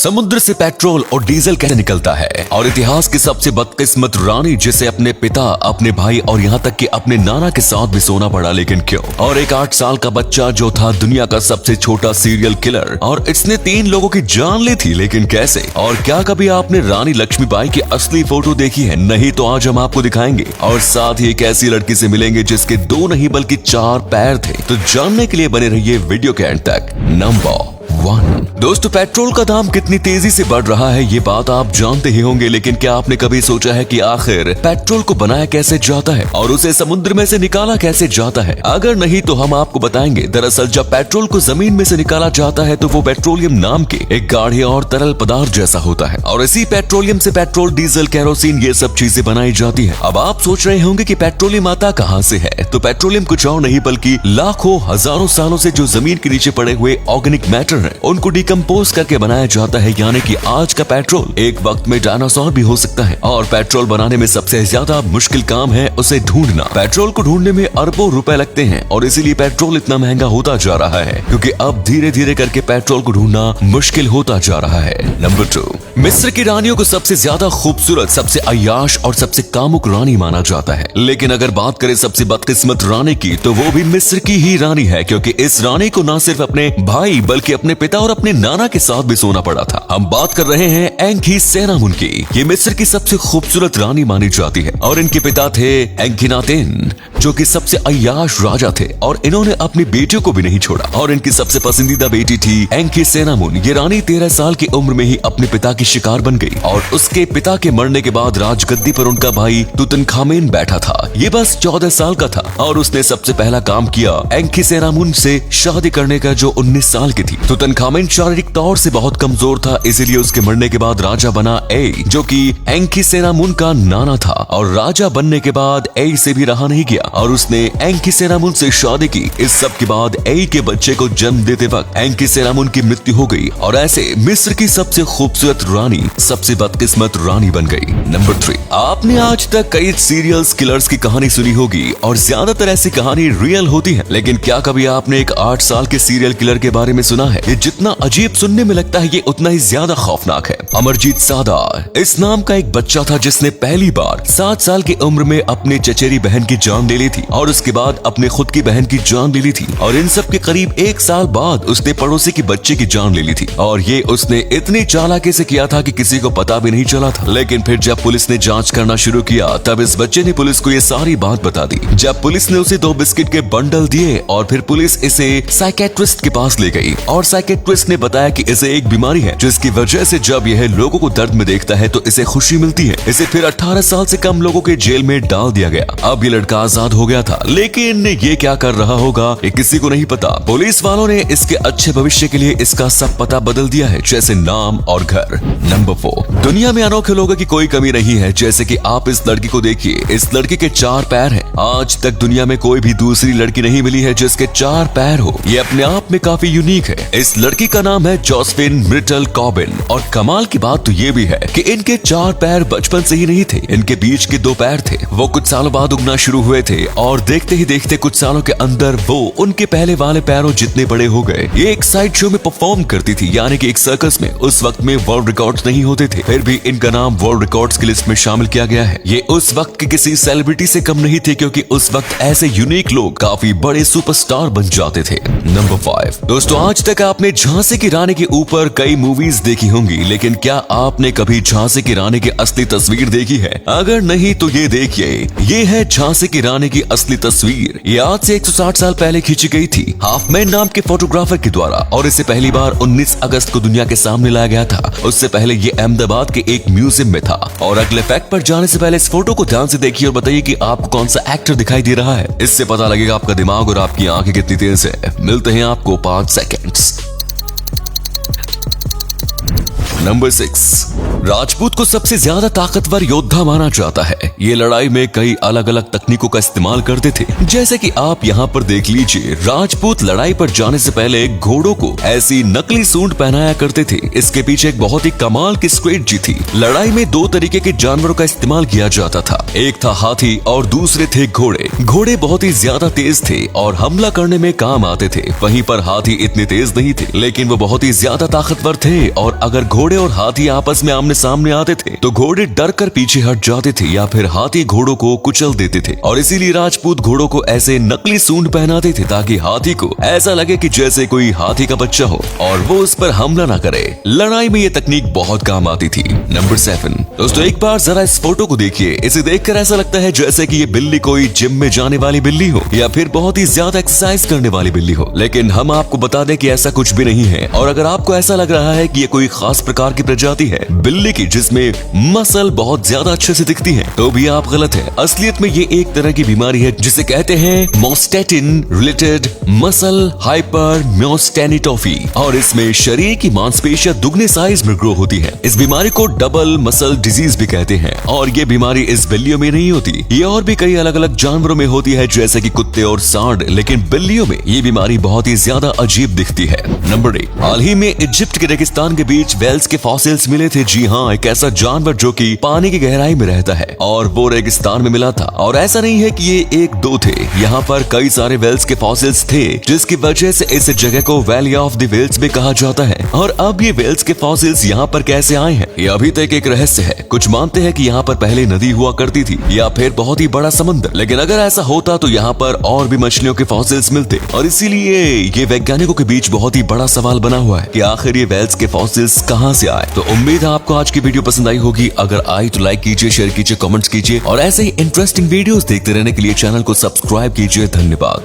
समुद्र से पेट्रोल और डीजल कैसे निकलता है, और इतिहास की सबसे बदकिस्मत रानी जिसे अपने पिता, अपने भाई और यहाँ तक कि अपने नाना के साथ भी सोना पड़ा, लेकिन क्यों? और एक 8 साल का बच्चा जो था दुनिया का सबसे छोटा सीरियल किलर, और इसने 3 लोगों की जान ली थी, लेकिन कैसे? और क्या कभी आपने रानी लक्ष्मीबाई की असली फोटो देखी है? नहीं तो आज हम आपको दिखाएंगे, और साथ ही एक ऐसी लड़की से मिलेंगे जिसके 2 नहीं बल्कि 4 पैर थे। तो जानने के लिए बने रहिए वीडियो के एंड तक। नंबर 1। दोस्तों, पेट्रोल का दाम कितनी तेजी से बढ़ रहा है ये बात आप जानते ही होंगे, लेकिन क्या आपने कभी सोचा है कि आखिर पेट्रोल को बनाया कैसे जाता है और उसे समुद्र में से निकाला कैसे जाता है? अगर नहीं तो हम आपको बताएंगे। दरअसल जब पेट्रोल को जमीन में से निकाला जाता है तो वो पेट्रोलियम नाम के एक गाढ़े और तरल पदार्थ जैसा होता है, और इसी पेट्रोलियम से पेट्रोल, डीजल, केरोसिन ये सब चीजें बनाई जाती है। अब आप सोच रहे होंगे कि पेट्रोलियम आता कहाँ से है? तो पेट्रोलियम कुछ और नहीं बल्कि लाखों हजारों सालों से जो जमीन के नीचे पड़े हुए ऑर्गेनिक मैटर है उनको डिकम्पोज करके बनाया जाता है। यानी कि आज का पेट्रोल एक वक्त में डायनासोर भी हो सकता है। और पेट्रोल बनाने में सबसे ज्यादा मुश्किल काम है उसे ढूंढना। पेट्रोल को ढूंढने में अरबों रुपए लगते हैं, और इसीलिए पेट्रोल इतना महंगा होता जा रहा है, क्योंकि अब धीरे धीरे करके पेट्रोल को ढूंढना मुश्किल होता जा रहा है। नंबर 2। मिस्र की रानियों को सबसे ज्यादा खूबसूरत, सबसे अय्याश और सबसे कामुक रानी माना जाता है। लेकिन अगर बात करें सबसे बदकिस्मत रानी की, तो वो भी मिस्र की ही रानी है, क्योंकि इस रानी को न सिर्फ अपने भाई बल्कि अपने पिता और अपने नाना के साथ भी सोना पड़ा था। हम बात कर रहे हैं एंखीसेनामुन की। ये मिस्र की सबसे खूबसूरत रानी मानी जाती है, और इनके पिता थे एंखीनातेन, जो कि सबसे अय्याश राजा थे, और इन्होंने अपनी बेटियों को भी नहीं छोड़ा। और इनकी सबसे पसंदीदा बेटी थी एंखीसेनामुन। ये रानी 13 साल की उम्र में ही अपने पिता की शिकार बन गई, और उसके पिता के मरने के बाद राजगद्दी पर उनका भाई तुतनखामेन बैठा था। ये बस 14 साल का था, और उसने सबसे पहला काम किया एंखीसेनामुन से शादी करने का, जो 19 साल की थी। तुतनखामेन शारीरिक तौर से बहुत कमजोर था, इसीलिए उसके मरने के बाद राजा बना ए, जो कि एंखीसेनामुन का नाना था। और राजा बनने के बाद ए से भी रहा नहीं गया, और उसने एंखीसेनामुन से शादी की। इस सब के बाद ए के बच्चे को जन्म देते वक्त एंखीसेनामुन की मृत्यु हो गई, और ऐसे मिस्र की सबसे खूबसूरत रानी सबसे बदकिस्मत रानी बन गई। नंबर 3। आपने आज तक कई सीरियल किलर्स की कहानी सुनी होगी, और ज्यादातर ऐसी कहानी रियल होती है, लेकिन क्या कभी आपने एक 8 साल के सीरियल किलर के बारे में सुना है? ये जितना अजीब सुनने में लगता है, ये उतना ही ज्यादा खौफनाक है। अमरजीत सादा इस नाम का एक बच्चा था जिसने पहली बार 7 साल की उम्र में अपने चचेरी बहन की जान ले ली थी, और उसके बाद अपने खुद की बहन की जान ले ली थी, और इन सब के करीब 1 साल बाद उसने पड़ोसी की बच्चे की जान ले ली थी। और ये उसने इतनी चालाकी से किया था कि किसी को पता भी नहीं चला था। लेकिन फिर जब पुलिस ने जांच करना शुरू किया, तब इस बच्चे ने पुलिस को ये सारी बात बता दी। जब पुलिस ने उसे 2 बिस्किट के बंडल दिए, और फिर पुलिस इसे साइकेट्रिस्ट के पास ले गई, और साइकेट्रिस्ट ने बताया कि इसे एक बीमारी है जिसकी वजह से जब यह लोगों को दर्द में देखता है तो इसे खुशी मिलती है। इसे फिर 18 साल से कम लोगों के जेल में डाल दिया गया। अब ये लड़का आजाद हो गया था, लेकिन ये क्या कर रहा होगा ये किसी को नहीं पता। पुलिस वालों ने इसके अच्छे भविष्य के लिए इसका सब पता बदल दिया है, जैसे नाम और घर। नंबर 4। दुनिया में अनोखे लोगों की कोई कमी नहीं है, जैसे कि आप इस लड़की को देखिए। इस लड़की के 4 पैर हैं। आज तक दुनिया में कोई भी दूसरी लड़की नहीं मिली है जिसके 4 पैर हो। ये अपने आप में काफी यूनिक है। इस लड़की का नाम है जोसेफिन मिर्टल कॉबिन, और कमाल की बात तो ये भी है कि इनके 4 पैर बचपन से ही नहीं थे। इनके बीच के 2 पैर थे, वो कुछ सालों बाद उगना शुरू हुए थे, और देखते ही देखते कुछ सालों के अंदर वो उनके पहले वाले पैरों जितने बड़े हो गए। ये एक साइड शो में परफॉर्म करती थी, यानी कि एक सर्कस में। उस वक्त में वर्ल्ड रिकॉर्ड्स नहीं होते थे, फिर भी इनका नाम वर्ल्ड रिकॉर्ड्स की लिस्ट में शामिल किया गया है। ये उस वक्त के किसी सेलिब्रिटी से कम नहीं थे, क्योंकि उस वक्त ऐसे यूनिक लोग काफी बड़े सुपरस्टार बन जाते थे। नंबर 5। दोस्तों, आज तक आपने झांसी की रानी के ऊपर कई मूवीज देखी होंगी, लेकिन क्या आपने कभी झांसी की रानी की असली तस्वीर देखी है? अगर नहीं तो ये देखिए, ये है झांसी की रानी की असली तस्वीर। ये आज से 160 साल पहले खींची गई थी हाफमैन नाम के फोटोग्राफर के द्वारा, और इसे पहली बार 19 अगस्त को दुनिया के सामने लाया गया था। उससे पहले ये अहमदाबाद के एक म्यूजियम में था। और अगले फैक्ट पर जाने से पहले इस फोटो को ध्यान से देखिए और बताइए कि आपको कौन सा एक्टर दिखाई दे रहा है। इससे पता लगेगा आपका दिमाग और आपकी आंखें कितनी तेज है। मिलते हैं आपको 5 सेकेंड्स। नंबर 6। राजपूत को सबसे ज्यादा ताकतवर योद्धा माना जाता है। ये लड़ाई में कई अलग अलग तकनीकों का इस्तेमाल करते थे, जैसे कि आप यहाँ पर देख लीजिए। राजपूत लड़ाई पर जाने से पहले घोड़ों को ऐसी नकली सूंड पहनाया करते थे। इसके पीछे एक बहुत ही कमाल की स्ट्रेटजी थी। लड़ाई में 2 तरीके के जानवरों का इस्तेमाल किया जाता था, एक था हाथी और दूसरे थे घोड़े। घोड़े बहुत ही ज्यादा तेज थे और हमला करने में काम आते थे, वहीं पर हाथी इतने तेज नहीं थे, लेकिन वो बहुत ही ज्यादा ताकतवर थे। और अगर घोड़े घोड़े और हाथी आपस में आमने सामने आते थे तो घोड़े डर कर पीछे हट जाते थे या फिर हाथी घोड़ों को कुचल देते थे, और इसीलिए राजपूत घोड़ों को ऐसे नकली सूंड पहनाते थे ताकि हाथी को ऐसा लगे कि जैसे कोई हाथी का बच्चा हो और वो उस पर हमला ना करे। लड़ाई में ये तकनीक बहुत काम आती थी। नंबर 7 दोस्तों, एक बार जरा इस फोटो को देखिए। इसे देखकर ऐसा लगता है जैसे कि ये बिल्ली कोई जिम में जाने वाली बिल्ली हो या फिर बहुत ही ज्यादा एक्सरसाइज करने वाली बिल्ली हो, लेकिन हम आपको बता दें कि ऐसा कुछ भी नहीं है। और अगर आपको ऐसा लग रहा है कि ये कोई खास प्रकार की प्रजाति है बिल्ली की जिसमें मसल बहुत ज्यादा अच्छे से दिखती है, तो भी आप गलत है। असलियत में ये एक तरह की बीमारी है जिसे कहते हैं मोस्टेटिन रिलेटेड मसल हाइपरम्योस्टेनिटोफी, और इसमें शरीर की मांसपेशियां दुगने साइज में ग्रो होती है। इस बीमारी को डबल मसल डिजीज भी कहते हैं, और ये बीमारी इस बिल्लियों में नहीं होती, ये और भी कई अलग अलग जानवरों में होती है जैसे कि कुत्ते और सांड, लेकिन बिल्लियों में ये बीमारी बहुत ही ज्यादा अजीब दिखती है। नंबर 8, हाल ही में इजिप्ट के रेगिस्तान के बीच वेल्स के फॉसिल्स मिले थे। जी हाँ, एक ऐसा जानवर जो कि पानी की गहराई में रहता है और वो रेगिस्तान में मिला था। और ऐसा नहीं है कि ये एक दो थे, यहाँ पर कई सारे वेल्स के फॉसिल्स थे जिसकी वजह से इस जगह को वैली ऑफ द वेल्स भी कहा जाता है। और अब ये वेल्स के फॉसिल्स यहाँ पर कैसे आए हैं ये अभी तक एक रहस्य है। कुछ मानते हैं कि यहाँ पर पहले नदी हुआ करती थी या फिर बहुत ही बड़ा समुद्र, लेकिन अगर ऐसा होता तो यहाँ पर और भी मछलियों के फॉसिल्स मिलते, और इसीलिए ये वैज्ञानिकों के बीच बहुत ही बड़ा सवाल बना हुआ है कि आखिर ये वेल्स के फॉसिल्स कहाँ से आए। तो उम्मीद है आपको आज की वीडियो पसंद आई होगी। अगर आई तो लाइक कीजिए, शेयर कीजिए, कमेंट्स कीजिए, और ऐसे ही इंटरेस्टिंग वीडियोस देखते रहने के लिए चैनल को सब्सक्राइब कीजिए। धन्यवाद।